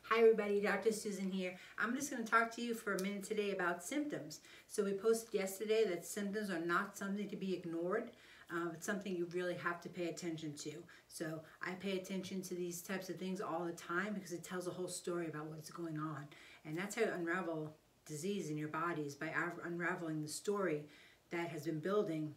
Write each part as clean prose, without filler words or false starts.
Hi everybody, Dr. Susan here. I'm just going to talk to you for a minute today about symptoms. So we posted yesterday that symptoms are not something to be ignored. It's something you really have to pay attention to. So I pay attention to these types of things all the time because it tells a whole story about what's going on. And that's how you unravel disease in your body, is by unraveling the story that has been building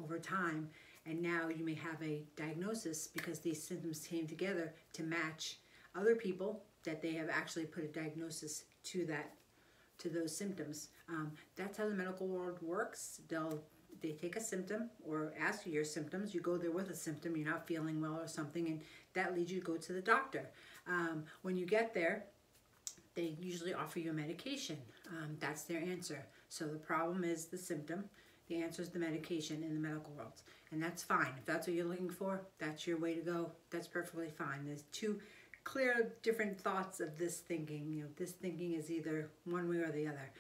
over time. And now you may have a diagnosis because these symptoms came together to match other people that they have actually put a diagnosis to those symptoms. That's how the medical world works. They take a symptom or ask you your symptoms. You go there with a symptom. You're not feeling well or something, and that leads you to go to the doctor. When you get there, they usually offer you a medication. That's their answer. So the problem is the symptom. The answer is the medication in the medical world. And that's fine. If that's what you're looking for, that's your way to go. That's perfectly fine. There's two clear different thoughts of this thinking. You know, this thinking is either one way or the other.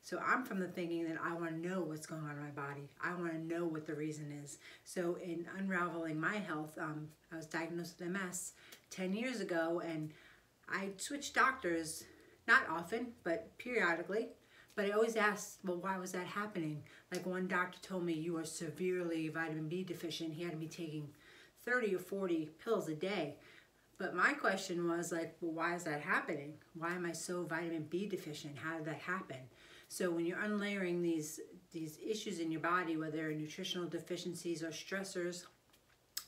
So I'm from the thinking that I want to know what's going on in my body. I want to know what the reason is. So in unraveling my health, I was diagnosed with MS 10 years ago, and I switched doctors, not often, but periodically. But I always asked, well, why was that happening? Like one doctor told me, you are severely vitamin B deficient. He had me taking 30 or 40 pills a day. But my question was like, well, why is that happening? Why am I so vitamin B deficient? How did that happen? So when you're unlayering these issues in your body, whether they're nutritional deficiencies or stressors,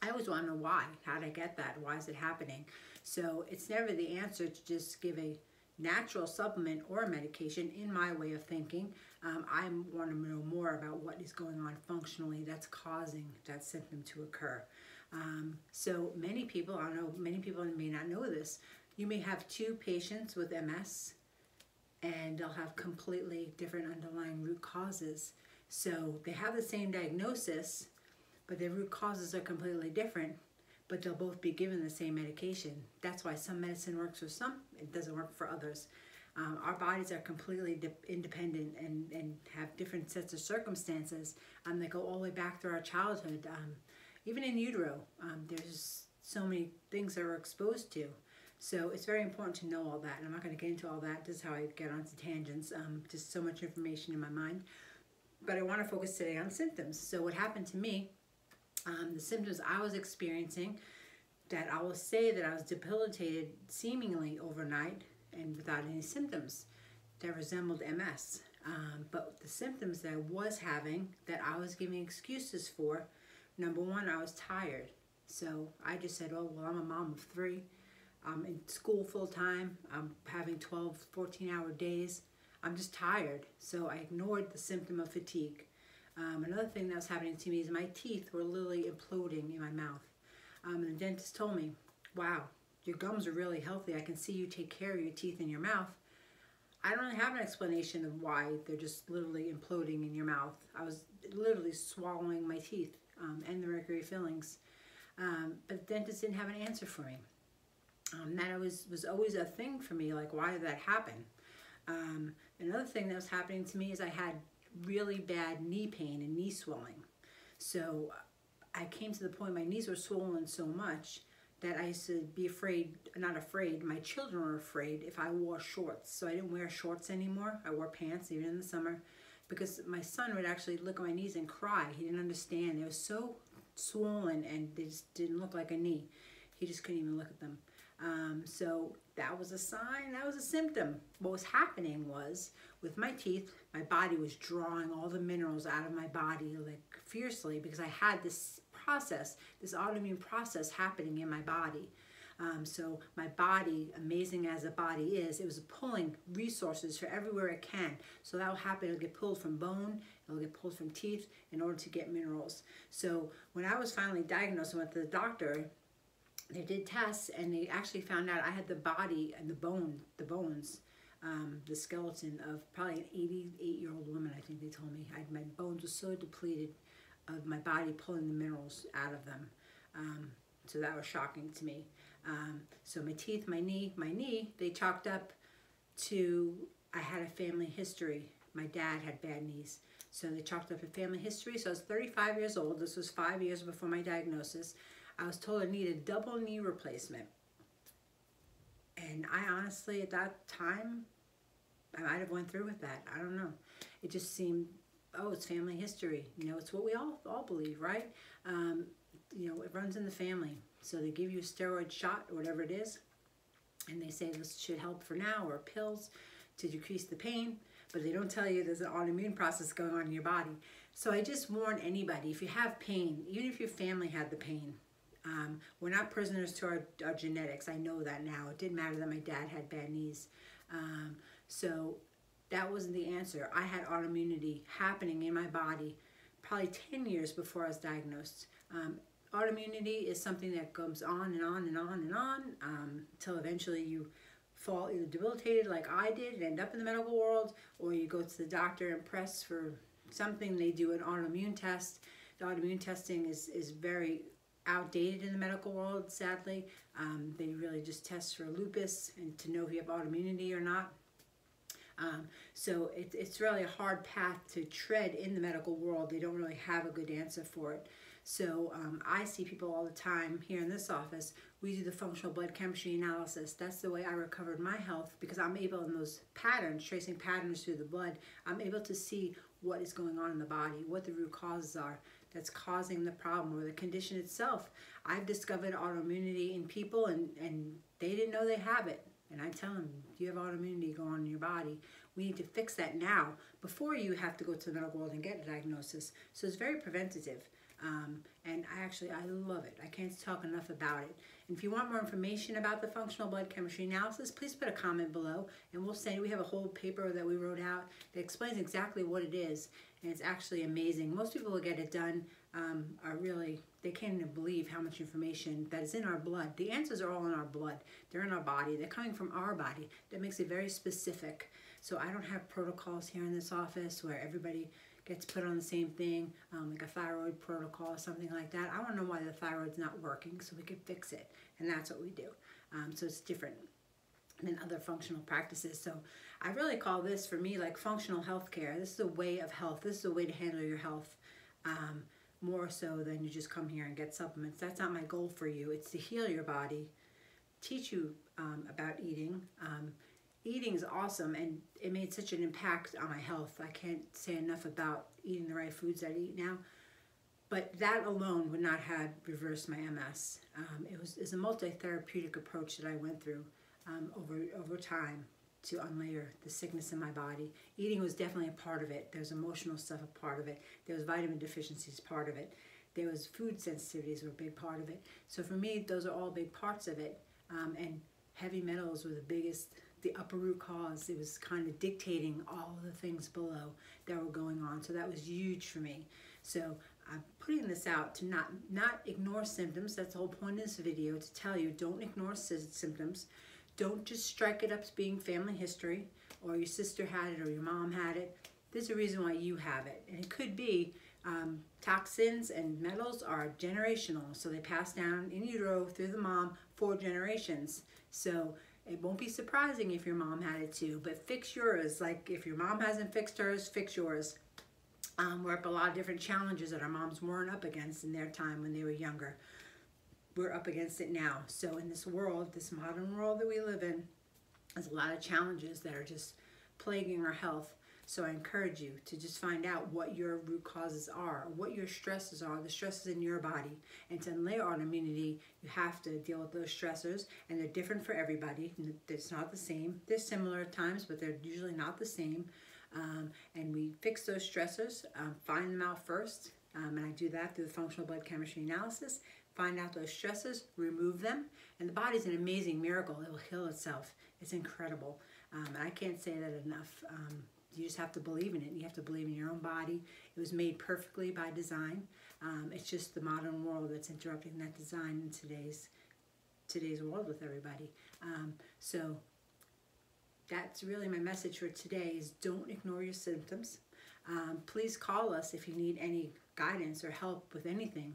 I always want to know why. How did I get that? Why is it happening? So it's never the answer to just give a natural supplement or a medication. In my way of thinking, I want to know more about what is going on functionally that's causing that symptom to occur. So many people, I don't know, many people may not know this. You may have two patients with MS and they'll have completely different underlying root causes. So they have the same diagnosis, but their root causes are completely different, but they'll both be given the same medication. That's why some medicine works for some, it doesn't work for others. Our bodies are completely independent and have different sets of circumstances that go all the way back through our childhood. Even in utero, there's so many things that we're exposed to. So it's very important to know all that. And I'm not going to get into all that. This is how I get onto tangents. Just so much information in my mind. But I want to focus today on symptoms. So what happened to me, the symptoms I was experiencing, that I will say that I was debilitated seemingly overnight and without any symptoms that resembled MS. But the symptoms that I was having, that I was giving excuses for, number one, I was tired. So I just said, oh, well, I'm a mom of 3. I'm in school full time. I'm having 12, 14-hour days. I'm just tired. So I ignored the symptom of fatigue. Another thing that was happening to me is my teeth were literally imploding in my mouth. And the dentist told me, wow, your gums are really healthy. I can see you take care of your teeth in your mouth. I don't really have an explanation of why they're just literally imploding in your mouth. I was literally swallowing my teeth and the mercury fillings. But the dentist didn't have an answer for me. That was always a thing for me, like, why did that happen? Another thing that was happening to me is I had really bad knee pain and knee swelling. So I came to the point my knees were swollen so much that I used to be afraid, not afraid, my children were afraid if I wore shorts. So I didn't wear shorts anymore. I wore pants even in the summer because my son would actually look at my knees and cry. He didn't understand. They were so swollen and they just didn't look like a knee. He just couldn't even look at them. So that was a sign, that was a symptom. What was happening was, with my teeth, my body was drawing all the minerals out of my body like fiercely because I had this process, this autoimmune process happening in my body. So my body, amazing as a body is, it was pulling resources from everywhere it can. So that will happen, it'll get pulled from bone, it'll get pulled from teeth in order to get minerals. So when I was finally diagnosed and went to the doctor, they did tests and they actually found out I had the body and the bones, the skeleton of probably an 88-year-old woman, I think they told me. My bones were so depleted of my body pulling the minerals out of them. So that was shocking to me. So my teeth, my knee, they chalked up to, I had a family history. My dad had bad knees. So they chalked up a family history. So I was 35 years old. This was 5 years before my diagnosis. I was told I needed double knee replacement. And And I honestly, at that time, I might have went through with that. I don't know. It just seemed, oh, it's family history. You know, it's what we all believe, right? You know, it runs in the family. So they give you a steroid shot or whatever it is, and they say this should help for now, or pills to decrease the pain, but they don't tell you there's an autoimmune process going on in your body. So I just warn anybody, if you have pain, even if your family had the pain, we're not prisoners to our genetics. I know that now. It didn't matter that my dad had bad knees. So that wasn't the answer. I had autoimmunity happening in my body probably 10 years before I was diagnosed. Autoimmunity is something that goes on and on and on and on until eventually you fall either debilitated like I did and end up in the medical world, or you go to the doctor and press for something. They do an autoimmune test. The autoimmune testing is very outdated in the medical world, sadly. They really just test for lupus and to know if you have autoimmunity or not. So it's really a hard path to tread in the medical world. They don't really have a good answer for it. So I see people all the time here in this office. We do the functional blood chemistry analysis. That's the way I recovered my health, because I'm able, in those patterns, tracing patterns through the blood, I'm able to see what is going on in the body, what the root causes are that's causing the problem or the condition itself. I've discovered autoimmunity in people, and they didn't know they have it. And I tell them, you have autoimmunity going on in your body. We need to fix that now before you have to go to the medical world and get a diagnosis. So it's very preventative. And I love it. I can't talk enough about it. And if you want more information about the functional blood chemistry analysis, please put a comment below, and we'll send. We have a whole paper that we wrote out that explains exactly what it is, and it's actually amazing. Most people who get it done they can't even believe how much information that is in our blood. The answers are all in our blood. They're in our body. They're coming from our body. That makes it very specific. So I don't have protocols here in this office where everybody gets put on the same thing, like a thyroid protocol or something like that. I want to know why the thyroid's not working so we can fix it, and that's what we do. So it's different than other functional practices. So I really call this, for me, like functional healthcare. This is a way of health. This is a way to handle your health, more so than you just come here and get supplements. That's not my goal for you. It's to heal your body, teach you about eating. Eating is awesome, and it made such an impact on my health. I can't say enough about eating the right foods I eat now. But that alone would not have reversed my MS. It was a multi-therapeutic approach that I went through over time to unlayer the sickness in my body. Eating was definitely a part of it. There's emotional stuff a part of it. There was vitamin deficiencies part of it. There was food sensitivities were a big part of it. So for me, those are all big parts of it. And heavy metals were the upper root cause. It was kind of dictating all the things below that were going on. So that was huge for me. So I'm putting this out to not ignore symptoms. That's the whole point of this video, to tell you, don't ignore symptoms. Don't just strike it up as being family history, or your sister had it, or your mom had it. There's a reason why you have it. And it could be toxins and metals are generational. So they pass down in utero through the mom 4 generations. So it won't be surprising if your mom had it too, but fix yours. Like if your mom hasn't fixed hers, fix yours. We're up a lot of different challenges that our moms weren't up against in their time when they were younger. We're up against it now. So in this world, this modern world that we live in, there's a lot of challenges that are just plaguing our health. So I encourage you to just find out what your root causes are, what your stresses are, the stresses in your body. And to unlayer autoimmunity, you have to deal with those stressors, and they're different for everybody. It's not the same. They're similar at times, but they're usually not the same. And we fix those stressors, find them out first, and I do that through the functional blood chemistry analysis. Find out those stressors, remove them, and the body's an amazing miracle. It will heal itself. It's incredible. And I can't say that enough. You just have to believe in it. You have to believe in your own body. It was made perfectly by design. It's just the modern world that's interrupting that design in today's world with everybody. So that's really my message for today, is don't ignore your symptoms. Please call us if you need any guidance or help with anything.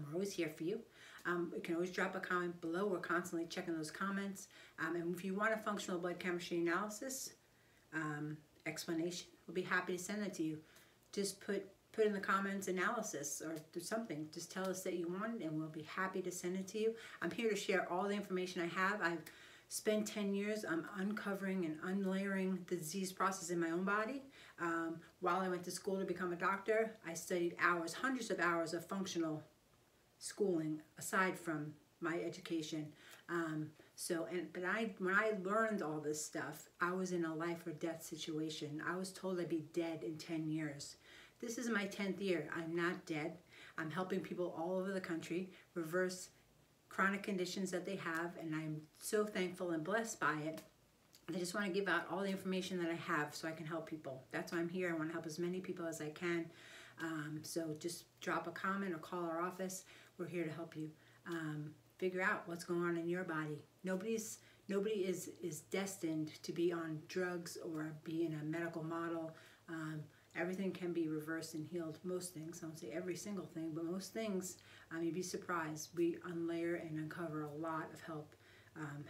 We're always here for you. You can always drop a comment below. We're constantly checking those comments. And if you want a functional blood chemistry analysis explanation, we'll be happy to send that to you. Just put in the comments analysis or do something. Just tell us that you want it, and we'll be happy to send it to you. I'm here to share all the information I have. I've spent 10 years uncovering and unlayering the disease process in my own body. While I went to school to become a doctor, I studied hours, hundreds of hours of functional schooling aside from my education. When I learned all this stuff, I was in a life or death situation. I was told I'd be dead in 10 years. This is my 10th year. I'm not dead. I'm helping people all over the country reverse chronic conditions that they have, and I'm so thankful and blessed by it. I just want to give out all the information that I have so I can help people. That's why I'm here. I want to help as many people as I can. So just drop a comment or call our office. We're here to help you figure out what's going on in your body. Nobody is destined to be on drugs or be in a medical model. Everything can be reversed and healed. Most things, I won't say every single thing, but most things, you'd be surprised. We unlayer and uncover a lot of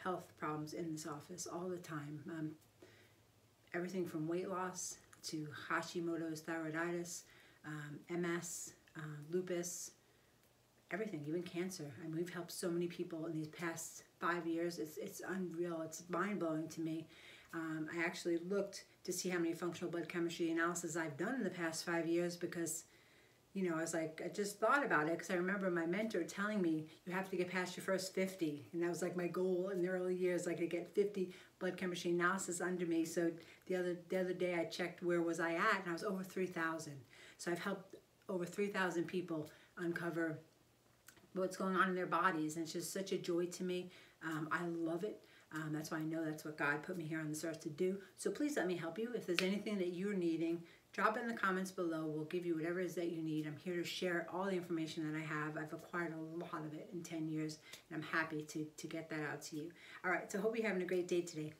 health problems in this office all the time. Everything from weight loss to Hashimoto's thyroiditis, MS, lupus, everything, even cancer. I mean, we've helped so many people in these past 5 years. It's unreal. It's mind-blowing to me. I actually looked to see how many functional blood chemistry analysis I've done in the past 5 years because, you know, I just thought about it because I remember my mentor telling me you have to get past your first 50. And that was like my goal in the early years, like to get 50 blood chemistry analysis under me. So the other day I checked where was I at, and I was over 3,000. So I've helped over 3,000 people uncover what's going on in their bodies, and it's just such a joy to me. I love it. That's why I know that's what God put me here on this earth to do. So please let me help you. If there's anything that you're needing, drop it in the comments below. We'll give you whatever it is that you need. I'm here to share all the information that I have. I've acquired a lot of it in 10 years, and I'm happy to get that out to you. All right, so I hope you're having a great day today.